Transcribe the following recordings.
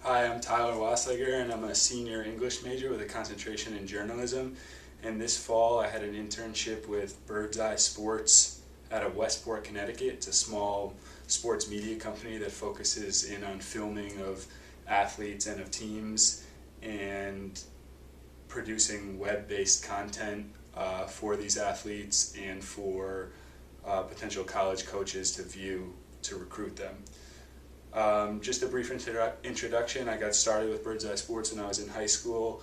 Hi, I'm Tyler Wasliger, and I'm a senior English major with a concentration in journalism. And this fall, I had an internship with Bird's Eye Sports out of Westport, Connecticut. It's a small sports media company that focuses in on filming of athletes and of teams and producing web-based content for these athletes and for potential college coaches to view to recruit them. Just a brief introduction. I got started with Bird's Eye Sports when I was in high school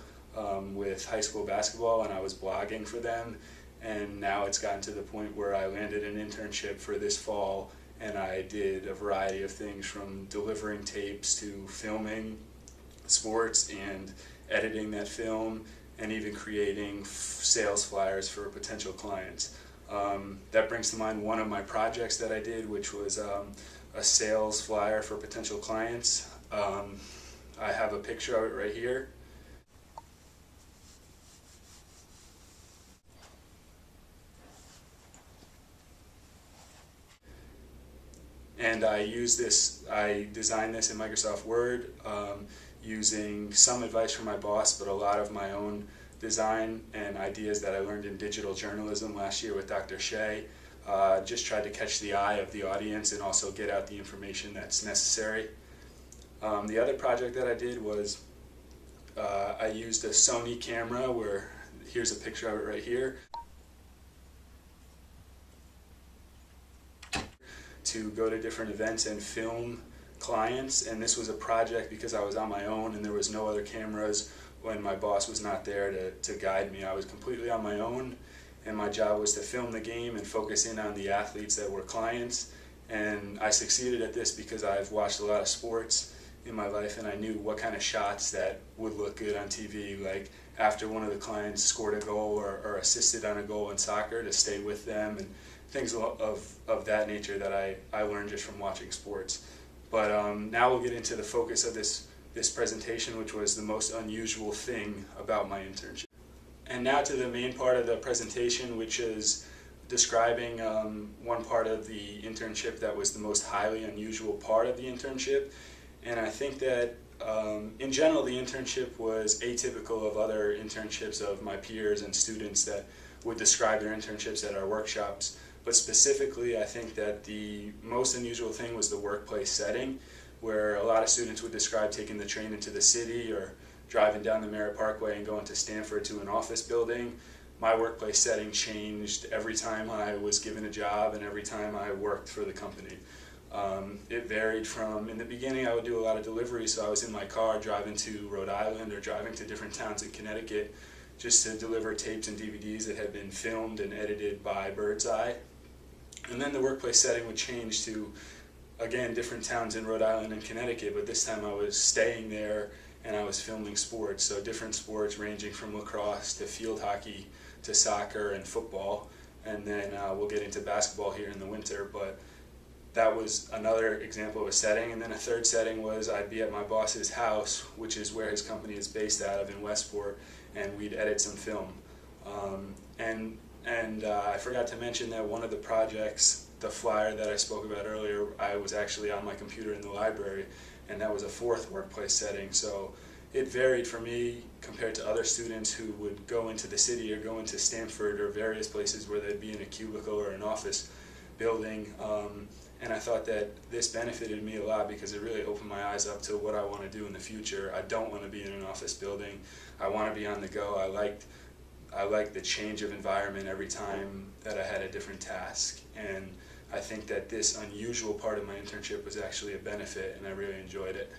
with high school basketball, and I was blogging for them. And now it's gotten to the point where I landed an internship for this fall, and I did a variety of things from delivering tapes to filming sports and editing that film, and even creating sales flyers for potential clients. That brings to mind one of my projects that I did, which was a sales flyer for potential clients. I have a picture of it right here. And I designed this in Microsoft Word using some advice from my boss, but a lot of my own design and ideas that I learned in digital journalism last year with Dr. Shea. Just tried to catch the eye of the audience and also get out the information that's necessary. The other project that I did was I used a Sony camera, where here's a picture of it right here, to go to different events and film clients. And this was a project because I was on my own and there was no other cameras when my boss was not there to guide me. I was completely on my own, and my job was to film the game and focus in on the athletes that were clients. And I succeeded at this because I've watched a lot of sports in my life, and I knew what kind of shots that would look good on TV, like after one of the clients scored a goal or assisted on a goal in soccer, to stay with them, and things of that nature that I learned just from watching sports. But now we'll get into the focus of this presentation, which was the most unusual thing about my internship. And now to the main part of the presentation, which is describing one part of the internship that was the most highly unusual part of the internship. And I think that in general the internship was atypical of other internships of my peers and students that would describe their internships at our workshops. But specifically, I think that the most unusual thing was the workplace setting, where a lot of students would describe taking the train into the city or driving down the Merritt Parkway and going to Stanford to an office building. My workplace setting changed every time I was given a job and every time I worked for the company. It varied from, in the beginning I would do a lot of deliveries, so I was in my car driving to Rhode Island or driving to different towns in Connecticut just to deliver tapes and DVDs that had been filmed and edited by Bird's Eye. And then the workplace setting would change to, again, different towns in Rhode Island and Connecticut, but this time I was staying there and I was filming sports, so different sports ranging from lacrosse to field hockey to soccer and football, and then we'll get into basketball here in the winter. But that was another example of a setting. And then a third setting was I'd be at my boss's house, which is where his company is based out of in Westport, and we'd edit some film. I forgot to mention that one of the projects, the flyer that I spoke about earlier, I was actually on my computer in the library, and that was a fourth workplace setting. So it varied for me compared to other students who would go into the city or go into Stanford or various places where they'd be in a cubicle or an office building. And I thought that this benefited me a lot because it really opened my eyes up to what I want to do in the future. I don't want to be in an office building. I want to be on the go. I liked the change of environment every time that I had a different task. And I think that this unusual part of my internship was actually a benefit, and I really enjoyed it.